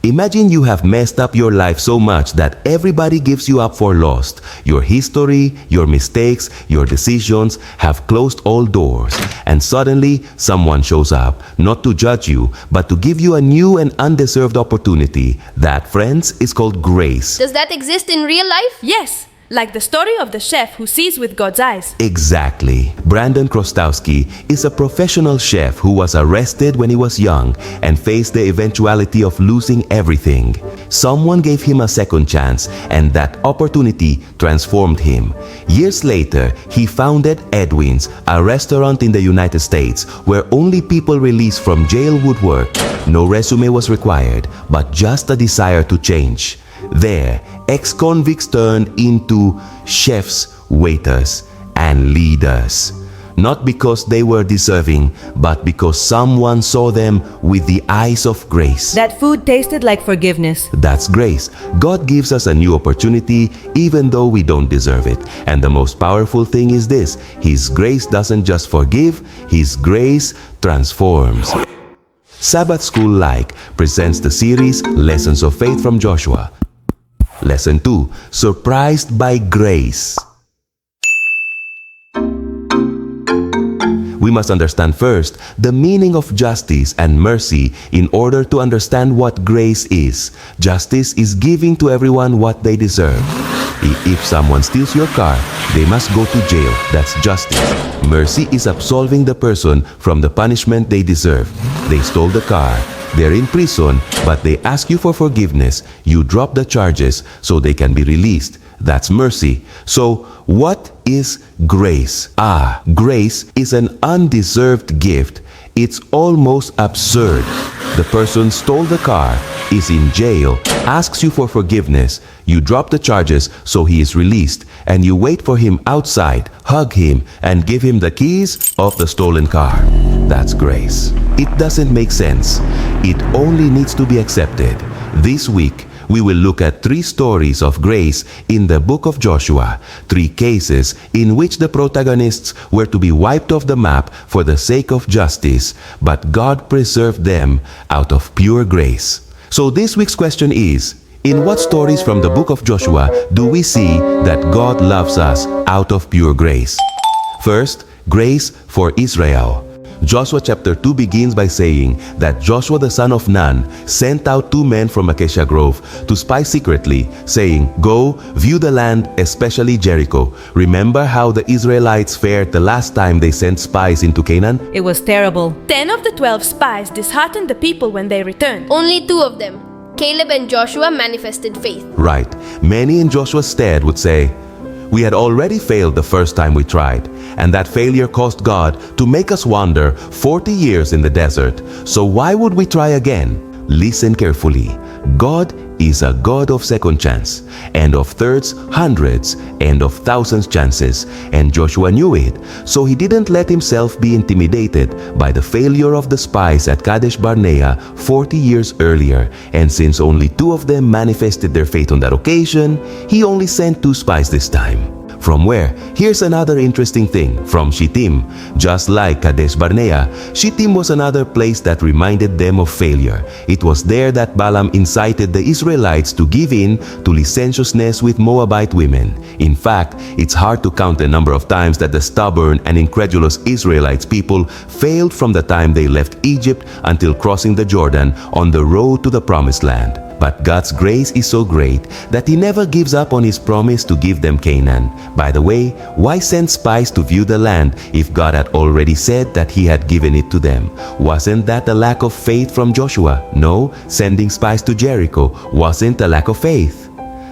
Imagine you have messed up your life so much that everybody gives you up for lost. Your history, your mistakes, your decisions have closed all doors. And suddenly, someone shows up, not to judge you, but to give you a new and undeserved opportunity. That, friends, is called grace. Does that exist in real life? Yes, like the story of the chef who sees with God's eyes. Exactly. Brandon Chrostowski is a professional chef who was arrested when he was young and faced the eventuality of losing everything. Someone gave him a second chance, and that opportunity transformed him. Years later, he founded EDWINS, a restaurant in the United States where only people released from jail would work. No resume was required, but just a desire to change. There, ex-convicts turned into chefs, waiters, and leaders. Not because they were deserving, but because someone saw them with the eyes of grace. That food tasted like forgiveness. That's grace. God gives us a new opportunity even though we don't deserve it. And the most powerful thing is this: His grace doesn't just forgive, His grace transforms. Sabbath School Like presents the series Lessons of Faith from Joshua. Lesson 2, Surprised by Grace. We must understand first the meaning of justice and mercy in order to understand what grace is. Justice is giving to everyone what they deserve. If someone steals your car, they must go to jail. That's justice. Mercy is absolving the person from the punishment they deserve. They stole the car. They're in prison, but they ask you for forgiveness. You drop the charges so they can be released. That's mercy. So, what is grace? Grace is an undeserved gift. It's almost absurd. The person stole the car, is in jail, asks you for forgiveness. You drop the charges so he is released, and you wait for him outside, hug him, and give him the keys of the stolen car. That's grace. It doesn't make sense. It only needs to be accepted. This week, we will look at 3 stories of grace in the book of Joshua, 3 cases in which the protagonists were to be wiped off the map for the sake of justice, but God preserved them out of pure grace. So this week's question is, in what stories from the book of Joshua do we see that God loves us out of pure grace? First, grace for Israel. Joshua chapter 2 begins by saying that Joshua the son of Nun sent out 2 men from Acacia Grove to spy secretly, saying, "Go, view the land, especially Jericho." Remember how the Israelites fared the last time they sent spies into Canaan? It was terrible. 10 of the 12 spies disheartened the people when they returned. Only 2 of them, Caleb and Joshua, manifested faith. Right. Many in Joshua's stead would say, "We had already failed the first time we tried, and that failure caused God to make us wander 40 years in the desert. So why would we try again?" Listen carefully. God is a God of second chance, and of thirds, hundreds, and of thousands chances. And Joshua knew it, so he didn't let himself be intimidated by the failure of the spies at Kadesh Barnea 40 years earlier. And since only 2 of them manifested their faith on that occasion, he only sent 2 spies this time. From where? Here's another interesting thing. From Shittim. Just like Kadesh Barnea, Shittim was another place that reminded them of failure. It was there that Balaam incited the Israelites to give in to licentiousness with Moabite women. In fact, it's hard to count the number of times that the stubborn and incredulous Israelites people failed from the time they left Egypt until crossing the Jordan on the road to the Promised Land. But God's grace is so great that He never gives up on His promise to give them Canaan. By the way, why send spies to view the land if God had already said that He had given it to them? Wasn't that a lack of faith from Joshua? No, sending spies to Jericho wasn't a lack of faith.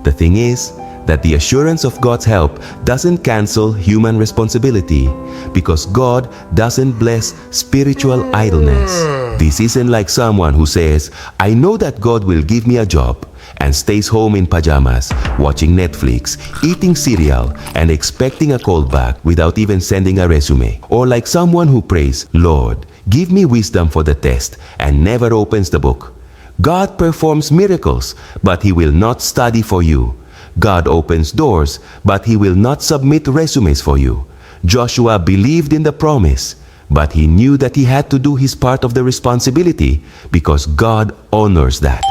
The thing is that the assurance of God's help doesn't cancel human responsibility, because God doesn't bless spiritual idleness. This isn't like someone who says, "I know that God will give me a job," and stays home in pajamas, watching Netflix, eating cereal, and expecting a call back without even sending a resume. Or like someone who prays, "Lord, give me wisdom for the test," and never opens the book. God performs miracles, but He will not study for you. God opens doors, but He will not submit resumes for you. Joshua believed in the promise, but he knew that he had to do his part of the responsibility because God honors that.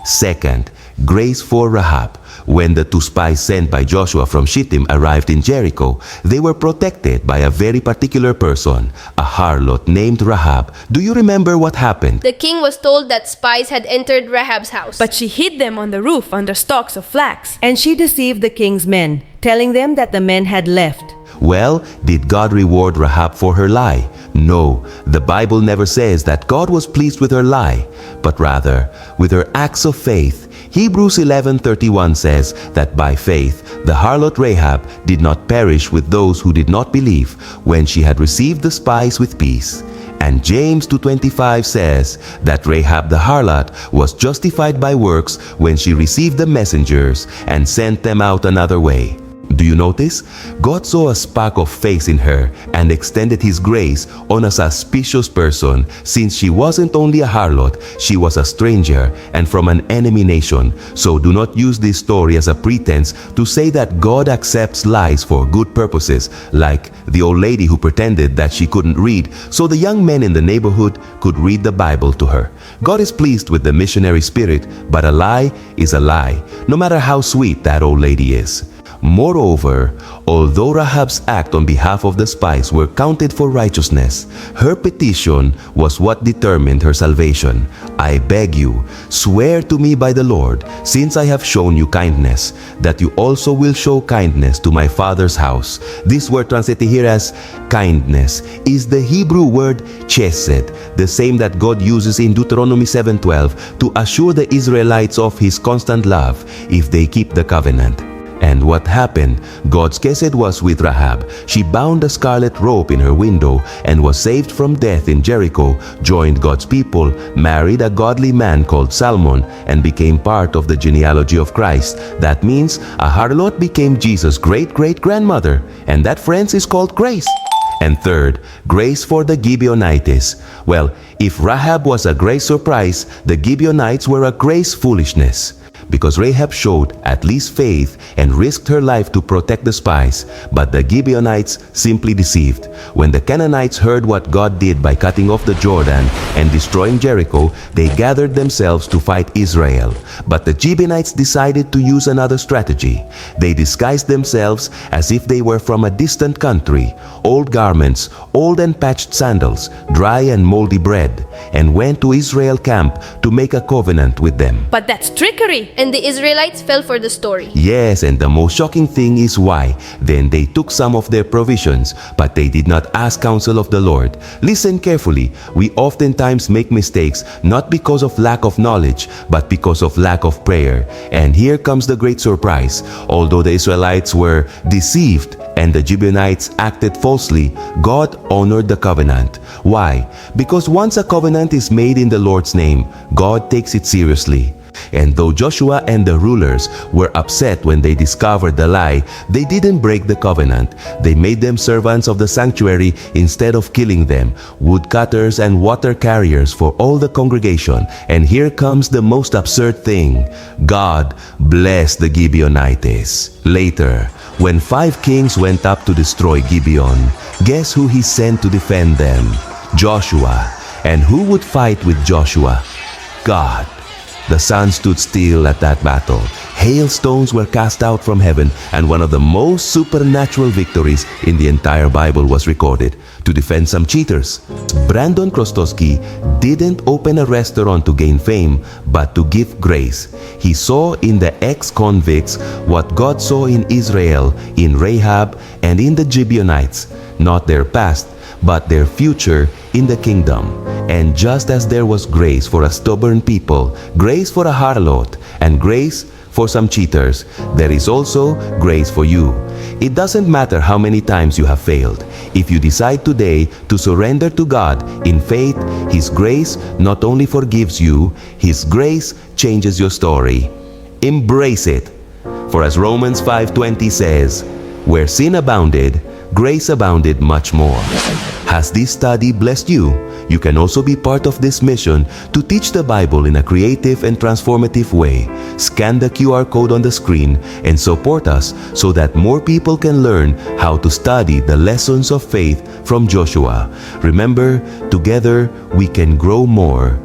Second, grace for Rahab. When the two spies sent by Joshua from Shittim arrived in Jericho, they were protected by a very particular person, a harlot named Rahab. Do you remember what happened? The king was told that spies had entered Rahab's house. But she hid them on the roof under stalks of flax. And she deceived the king's men, telling them that the men had left. Well, did God reward Rahab for her lie? No, the Bible never says that God was pleased with her lie, but rather with her acts of faith. Hebrews 11:31 says that by faith, the harlot Rahab did not perish with those who did not believe when she had received the spies with peace. And James 2:25 says that Rahab the harlot was justified by works when she received the messengers and sent them out another way. Do you notice? God saw a spark of faith in her and extended His grace on a suspicious person, since she wasn't only a harlot, she was a stranger and from an enemy nation. So do not use this story as a pretense to say that God accepts lies for good purposes, like the old lady who pretended that she couldn't read so the young men in the neighborhood could read the Bible to her. God is pleased with the missionary spirit, but a lie is a lie, no matter how sweet that old lady is. Moreover, although Rahab's act on behalf of the spies were counted for righteousness, her petition was what determined her salvation. I beg you, swear to me by the Lord, since I have shown you kindness, that you also will show kindness to my father's house. This word translated here as kindness is the Hebrew word chesed, the same that God uses in Deuteronomy 7:12 to assure the Israelites of His constant love if they keep the covenant. And what happened? God's chesed was with Rahab. She bound a scarlet rope in her window and was saved from death in Jericho, joined God's people, married a godly man called Salmon, and became part of the genealogy of Christ. That means a harlot became Jesus' great-great-grandmother, and that, friends, is called grace. And third, grace for the Gibeonites. Well, if Rahab was a grace surprise, the Gibeonites were a grace foolishness. Because Rahab showed at least faith and risked her life to protect the spies, but the Gibeonites simply deceived. When the Canaanites heard what God did by cutting off the Jordan and destroying Jericho, they gathered themselves to fight Israel. But the Gibeonites decided to use another strategy. They disguised themselves as if they were from a distant country, old garments, old and patched sandals, dry and moldy bread, and went to Israel camp to make a covenant with them. But that's trickery. And the Israelites fell for the story. Yes, and the most shocking thing is why. Then they took some of their provisions, but they did not ask counsel of the Lord. Listen carefully. We oftentimes make mistakes not because of lack of knowledge, but because of lack of prayer. And here comes the great surprise. Although the Israelites were deceived and the Gibeonites acted falsely, God honored the covenant. Why? Because once a covenant is made in the Lord's name, God takes it seriously. And though Joshua and the rulers were upset when they discovered the lie, they didn't break the covenant. They made them servants of the sanctuary instead of killing them, woodcutters and water carriers for all the congregation. And here comes the most absurd thing. God blessed the Gibeonites. Later, when 5 kings went up to destroy Gibeon, guess who He sent to defend them? Joshua. And who would fight with Joshua? God. The sun stood still at that battle. Hailstones were cast out from heaven, and one of the most supernatural victories in the entire Bible was recorded to defend some cheaters. Brandon Chrostowski didn't open a restaurant to gain fame, but to give grace. He saw in the ex-convicts what God saw in Israel, in Rahab, and in the Gibeonites, not their past, but their future in the kingdom. And just as there was grace for a stubborn people, grace for a harlot, and grace for some cheaters, there is also grace for you. It doesn't matter how many times you have failed. If you decide today to surrender to God in faith, His grace not only forgives you, His grace changes your story. Embrace it. For as Romans 5:20 says, where sin abounded, grace abounded much more. Has this study blessed you? You can also be part of this mission to teach the Bible in a creative and transformative way. Scan the QR code on the screen and support us so that more people can learn how to study the lessons of faith from Joshua. Remember, together we can grow more